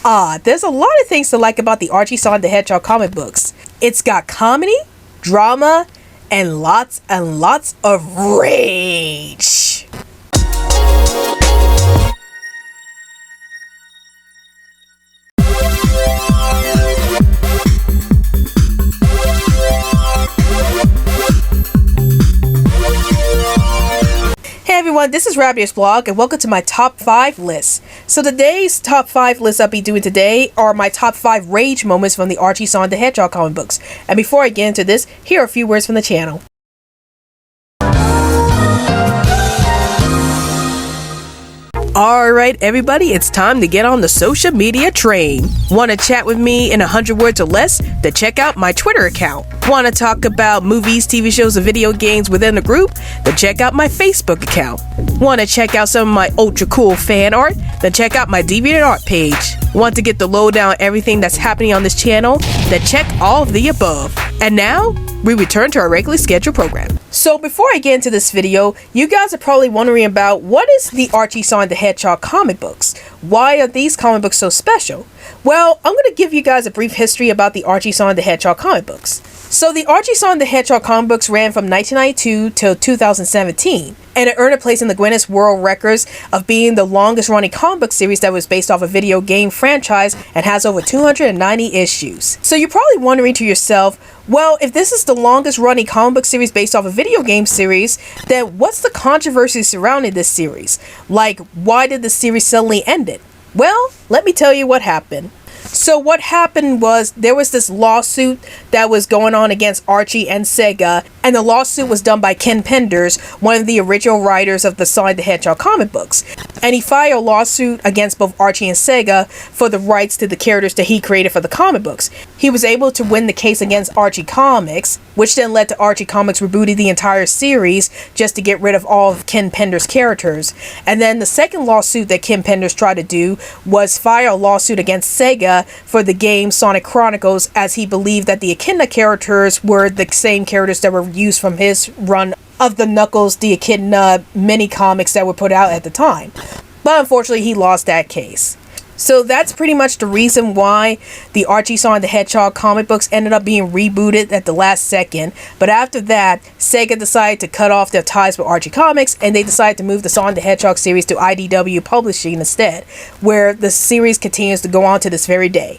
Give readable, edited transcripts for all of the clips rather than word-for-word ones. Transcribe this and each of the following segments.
There's a lot of things to like about the Archie Sonic the Hedgehog comic books. It's got comedy, drama, and lots of rage. Hey everyone, this is Rabbit's Blog and welcome to my top 5 list. So today's top 5 list I'll be doing today are my top 5 rage moments from the Archie Sonic the Hedgehog comic books. And before I get into this, here are a few words from the channel. Alright everybody, it's time to get on the social media train. Want to chat with me in 100 words or less? Then check out my Twitter account. Want to talk about movies, TV shows, and video games within the group? Then check out my Facebook account. Want to check out some of my ultra cool fan art? Then check out my DeviantArt page. Want to get the lowdown on everything that's happening on this channel? Then check all of the above. And now, we return to our regularly scheduled program. So before I get into this video, you guys are probably wondering about what is the Archie Sonic the Hedgehog comic books? Why are these comic books so special? Well, I'm going to give you guys a brief history about the Archie Sonic the Hedgehog comic books. So the Archie Sonic the Hedgehog comic books ran from 1992 till 2017, and it earned a place in the Guinness World Records of being the longest running comic book series that was based off a video game franchise and has over 290 issues. So you're probably wondering to yourself, well, if this is the longest running comic book series based off a video game series, then what's the controversy surrounding this series? Like, why did the series suddenly end it? Well, let me tell you what happened. So what happened was there was this lawsuit that was going on against Archie and Sega, and the lawsuit was done by Ken Penders, one of the original writers of the Sonic the Hedgehog comic books. And he filed a lawsuit against both Archie and Sega for the rights to the characters that he created for the comic books. He was able to win the case against Archie Comics, which then led to Archie Comics rebooting the entire series just to get rid of all of Ken Penders' characters. And then the second lawsuit that Ken Penders tried to do was file a lawsuit against Sega for the game Sonic Chronicles, as he believed that the Echidna characters were the same characters that were used from his run of the Knuckles the Echidna mini comics that were put out at the time. But unfortunately he lost that case. So that's pretty much the reason why the Archie Sonic the Hedgehog comic books ended up being rebooted at the last second. But after that, Sega decided to cut off their ties with Archie Comics, and they decided to move the Sonic the Hedgehog series to IDW Publishing instead, where the series continues to go on to this very day.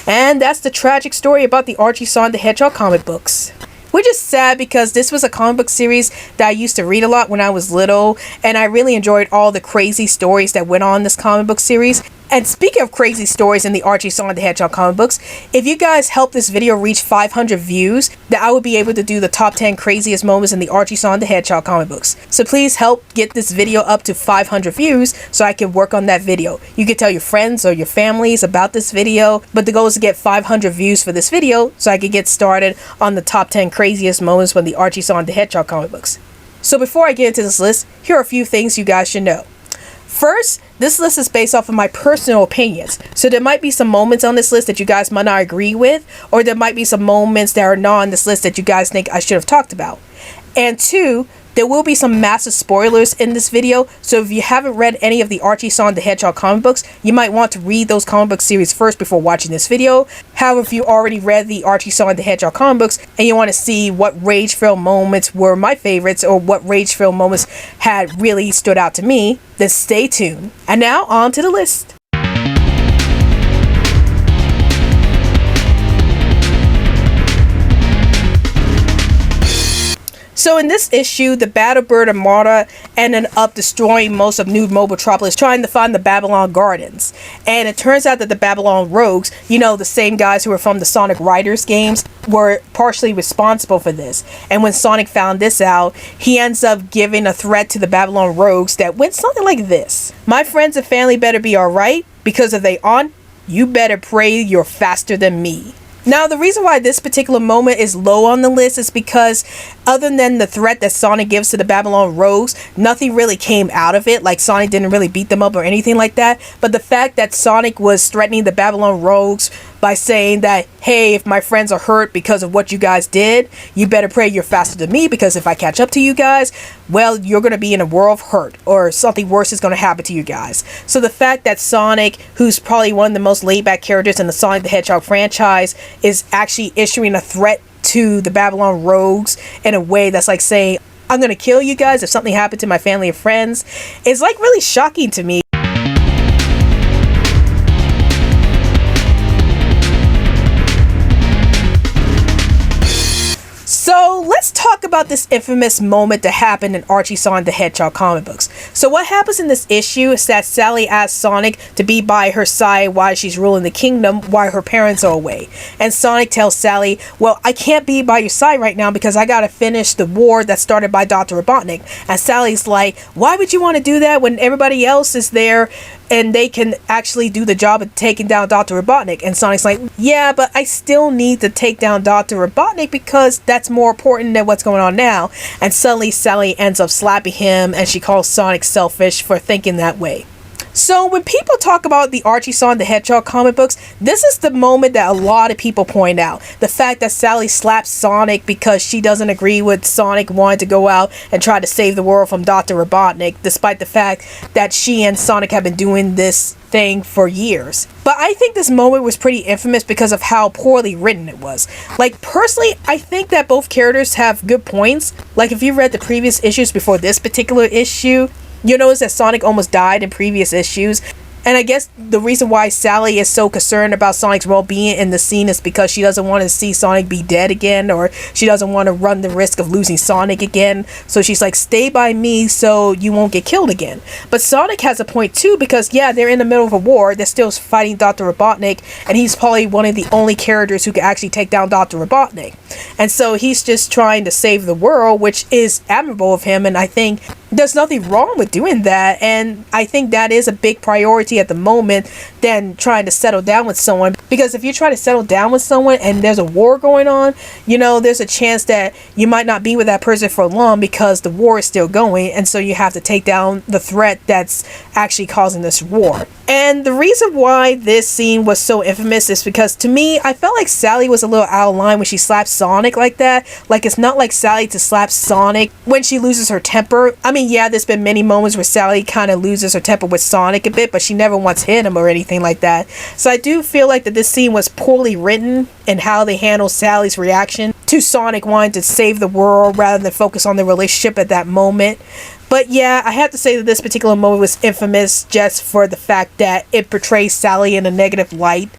And that's the tragic story about the Archie Sonic the Hedgehog comic books. Which is sad because this was a comic book series that I used to read a lot when I was little, and I really enjoyed all the crazy stories that went on in this comic book series. And speaking of crazy stories in the Archie Sonic the Hedgehog comic books, if you guys help this video reach 500 views, then I would be able to do the top 10 craziest moments in the Archie Sonic the Hedgehog comic books. So please help get this video up to 500 views so I can work on that video. You can tell your friends or your families about this video, but the goal is to get 500 views for this video so I can get started on the top 10 craziest moments from the Archie Sonic the Hedgehog comic books. So before I get into this list, here are a few things you guys should know. First, this list is based off of my personal opinions, so there might be some moments on this list that you guys might not agree with, or there might be some moments that are not on this list that you guys think I should have talked about. And two, there will be some massive spoilers in this video, so if you haven't read any of the Archie Sonic the Hedgehog comic books, you might want to read those comic book series first before watching this video. However, if you already read the Archie Sonic the Hedgehog comic books and you want to see what rage-filled moments were my favorites or what rage-filled moments had really stood out to me, then stay tuned. And now, on to the list. So in this issue, the Battlebird Armada ended up destroying most of New Mobotropolis trying to find the Babylon Gardens. And it turns out that the Babylon Rogues, you know, the same guys who were from the Sonic Riders games, were partially responsible for this. And when Sonic found this out, he ends up giving a threat to the Babylon Rogues that went something like this. My friends and family better be alright, because if they aren't, you better pray you're faster than me. Now, the reason why this particular moment is low on the list is because other than the threat that Sonic gives to the Babylon Rogues, nothing really came out of it. Like, Sonic didn't really beat them up or anything like that. But the fact that Sonic was threatening the Babylon Rogues by saying that, hey, if my friends are hurt because of what you guys did, you better pray you're faster than me, because if I catch up to you guys, well, you're going to be in a world of hurt, or something worse is going to happen to you guys. So the fact that Sonic, who's probably one of the most laid-back characters in the Sonic the Hedgehog franchise, is actually issuing a threat to the Babylon Rogues in a way that's like saying, I'm going to kill you guys if something happened to my family or friends, is like really shocking to me. So let's talk about this infamous moment that happened in Archie Sonic the Hedgehog comic books. So what happens in this issue is that Sally asks Sonic to be by her side while she's ruling the kingdom while her parents are away. And Sonic tells Sally, well, I can't be by your side right now because I gotta finish the war that started by Dr. Robotnik. And Sally's like, why would you want to do that when everybody else is there and they can actually do the job of taking down Dr. Robotnik? And Sonic's like, yeah, but I still need to take down Dr. Robotnik because that's more important than what's going on now. And suddenly Sally ends up slapping him, and she calls Sonic selfish for thinking that way. So when people talk about the Archie Sonic the Hedgehog comic books, this is the moment that a lot of people point out. The fact that Sally slaps Sonic because she doesn't agree with Sonic wanting to go out and try to save the world from Dr. Robotnik, despite the fact that she and Sonic have been doing this thing for years. But I think this moment was pretty infamous because of how poorly written it was. Like, personally, I think that both characters have good points. Like, if you read the previous issues before this particular issue, you'll notice that Sonic almost died in previous issues. And I guess the reason why Sally is so concerned about Sonic's well-being in the scene is because she doesn't want to see Sonic be dead again, or she doesn't want to run the risk of losing Sonic again. So she's like, stay by me so you won't get killed again. But Sonic has a point too, because yeah, they're in the middle of a war. They're still fighting Dr. Robotnik, and he's probably one of the only characters who can actually take down Dr. Robotnik. And so he's just trying to save the world, which is admirable of him, and I think there's nothing wrong with doing that. And I think that is a big priority at the moment than trying to settle down with someone, because if you try to settle down with someone and there's a war going on, you know, there's a chance that you might not be with that person for long because the war is still going, and so you have to take down the threat that's actually causing this war. And the reason why this scene was so infamous is because, to me, I felt like Sally was a little out of line when she slapped Sonic like that. Like, it's not like Sally to slap Sonic when she loses her temper. I mean, yeah, there's been many moments where Sally kind of loses her temper with Sonic a bit, but she never once hit him or anything like that. So I do feel like that this scene was poorly written in how they handle Sally's reaction to Sonic wanting to save the world rather than focus on the relationship at that moment. But yeah, I have to say that this particular moment was infamous just for the fact that it portrays Sally in a negative light.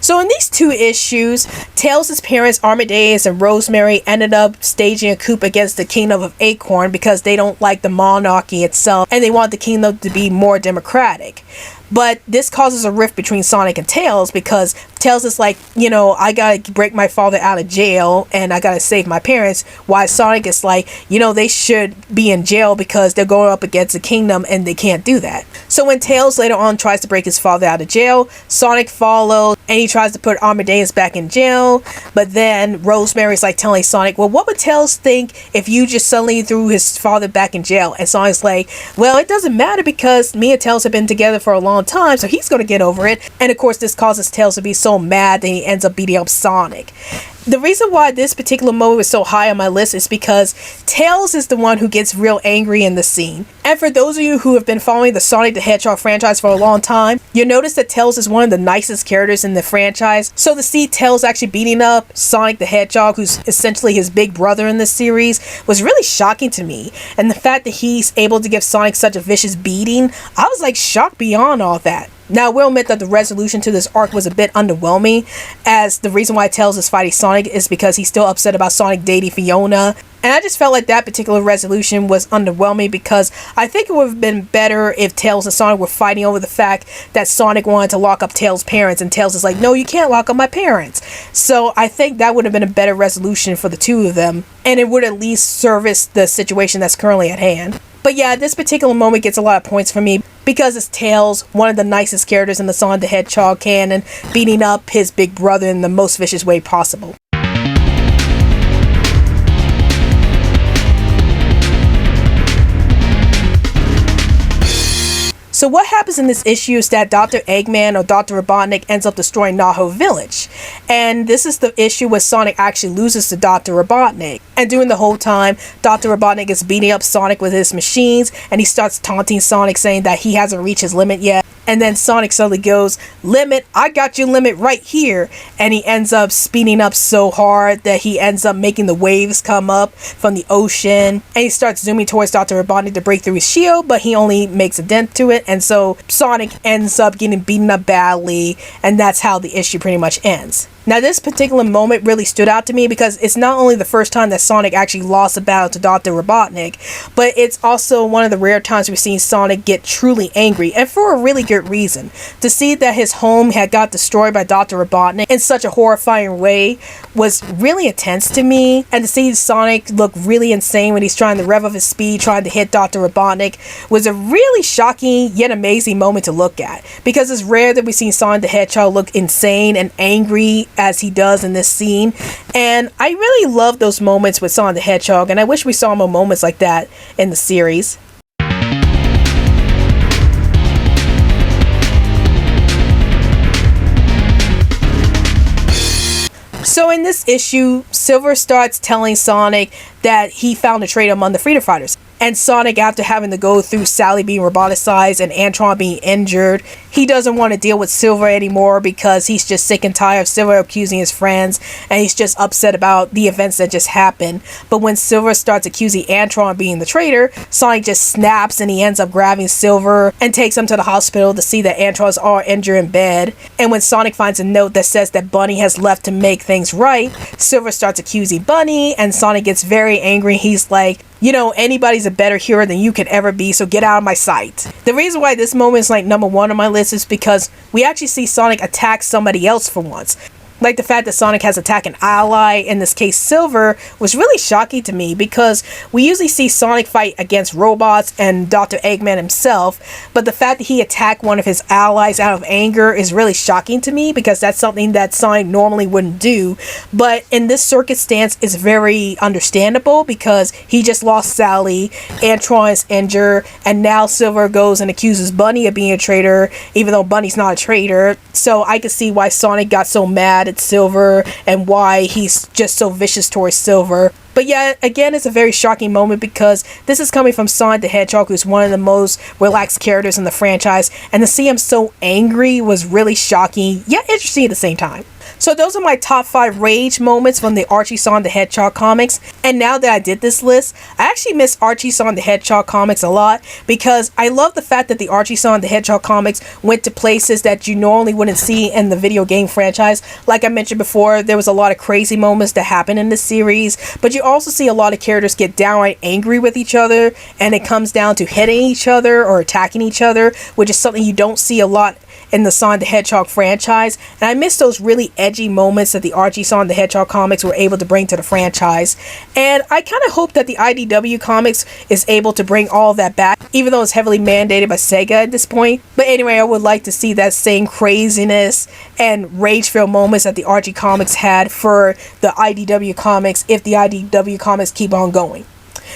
So in these two issues, Tails' parents, Armadeus and Rosemary, ended up staging a coup against the Kingdom of Acorn because they don't like the monarchy itself and they want the kingdom to be more democratic. But this causes a rift between Sonic and Tails because Tails is like, you know, I gotta break my father out of jail and I gotta save my parents. While Sonic is like, you know, they should be in jail because they're going up against the kingdom and they can't do that. So when Tails later on tries to break his father out of jail, Sonic follows and he tries to put Armadeus back in jail. But then Rosemary's like telling Sonic, well, what would Tails think if you just suddenly threw his father back in jail? And Sonic's like, well, it doesn't matter because me and Tails have been together for a long time, so he's going to get over it. And of course, this causes Tails to be so mad that he ends up beating up Sonic. The reason why this particular moment was so high on my list is because Tails is the one who gets real angry in the scene. And for those of you who have been following the Sonic the Hedgehog franchise for a long time, you'll notice that Tails is one of the nicest characters in the franchise. So to see Tails actually beating up Sonic the Hedgehog, who's essentially his big brother in this series, was really shocking to me. And the fact that he's able to give Sonic such a vicious beating, I was like shocked beyond all that. Now, I will admit that the resolution to this arc was a bit underwhelming, as the reason why Tails is fighting Sonic is because he's still upset about Sonic dating Fiona. And I just felt like that particular resolution was underwhelming because I think it would have been better if Tails and Sonic were fighting over the fact that Sonic wanted to lock up Tails' parents and Tails is like, no, you can't lock up my parents. So I think that would have been a better resolution for the two of them, and it would at least service the situation that's currently at hand. But yeah, this particular moment gets a lot of points for me because it's Tails, one of the nicest characters in the Sonic the Hedgehog canon, beating up his big brother in the most vicious way possible. So what happens in this issue is that Dr. Eggman or Dr. Robotnik ends up destroying Naho Village. And this is the issue where Sonic actually loses to Dr. Robotnik. And during the whole time, Dr. Robotnik is beating up Sonic with his machines, and he starts taunting Sonic, saying that he hasn't reached his limit yet. And then Sonic suddenly goes, "Limit, I got your limit right here." And he ends up speeding up so hard that he ends up making the waves come up from the ocean. And he starts zooming towards Dr. Robotnik to break through his shield, but he only makes a dent to it. And so Sonic ends up getting beaten up badly, and that's how the issue pretty much ends. Now, this particular moment really stood out to me because it's not only the first time that Sonic actually lost a battle to Dr. Robotnik, but it's also one of the rare times we've seen Sonic get truly angry, and for a really good reason. To see that his home had got destroyed by Dr. Robotnik in such a horrifying way was really intense to me, and to see Sonic look really insane when he's trying to rev up his speed, trying to hit Dr. Robotnik, was a really shocking yet amazing moment to look at, because it's rare that we've seen Sonic the Hedgehog look insane and angry as he does in this scene. And I really love those moments with Sonic the Hedgehog, and I wish we saw more moments like that in the series. So in this issue, Silver starts telling Sonic that he found a traitor among the Freedom Fighters. And Sonic, after having to go through Sally being roboticized and Antron being injured, he doesn't want to deal with Silver anymore because he's just sick and tired of Silver accusing his friends, and he's just upset about the events that just happened. But when Silver starts accusing Antron of being the traitor, Sonic just snaps and he ends up grabbing Silver and takes him to the hospital to see that Antron's all injured in bed. And when Sonic finds a note that says that Bunny has left to make things right, Silver starts accusing Bunny, and Sonic gets very angry. He's like, "You know, anybody's a better hero than you could ever be, so get out of my sight." The reason why this moment is like number one on my list is because we actually see Sonic attack somebody else for once. Like the fact that Sonic has attacked an ally, in this case Silver, was really shocking to me because we usually see Sonic fight against robots and Dr. Eggman himself, but the fact that he attacked one of his allies out of anger is really shocking to me because that's something that Sonic normally wouldn't do. But in this circumstance, it's very understandable because he just lost Sally, Antron is injured, and now Silver goes and accuses Bunny of being a traitor, even though Bunny's not a traitor. So I can see why Sonic got so mad at Silver and why he's just so vicious towards Silver. But yeah, again, it's a very shocking moment because this is coming from Sonic the Hedgehog, who's one of the most relaxed characters in the franchise, and to see him so angry was really shocking, yet interesting at the same time. So those are my top 5 rage moments from the Archie Sonic the Hedgehog comics. And now that I did this list, I actually miss Archie Sonic the Hedgehog comics a lot because I love the fact that the Archie Sonic the Hedgehog comics went to places that you normally wouldn't see in the video game franchise. Like I mentioned before, there was a lot of crazy moments that happened in this series, but you also see a lot of characters get downright angry with each other, and it comes down to hitting each other or attacking each other, which is something you don't see a lot in the Sonic the Hedgehog franchise. And I miss those really edgy moments that the Archie Sonic the Hedgehog comics were able to bring to the franchise. And I kind of hope that the IDW comics is able to bring all of that back, even though it's heavily mandated by Sega at this point. But anyway, I would like to see that same craziness and rage-filled moments that the Archie comics had for the IDW comics if the IDW comics keep on going.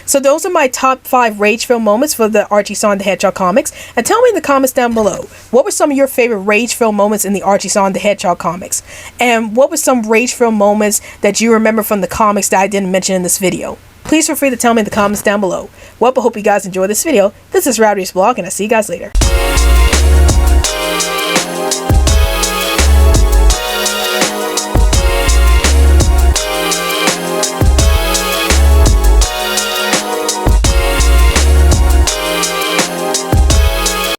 So those are my top 5 rage-filled moments for the Archie Sonic the Hedgehog comics. And tell me in the comments down below, what were some of your favorite rage-filled moments in the Archie Sonic the Hedgehog comics? And what were some rage-filled moments that you remember from the comics that I didn't mention in this video? Please feel free to tell me in the comments down below. Well, I hope you guys enjoyed this video. This is Rowdy's Vlog, and I'll see you guys later.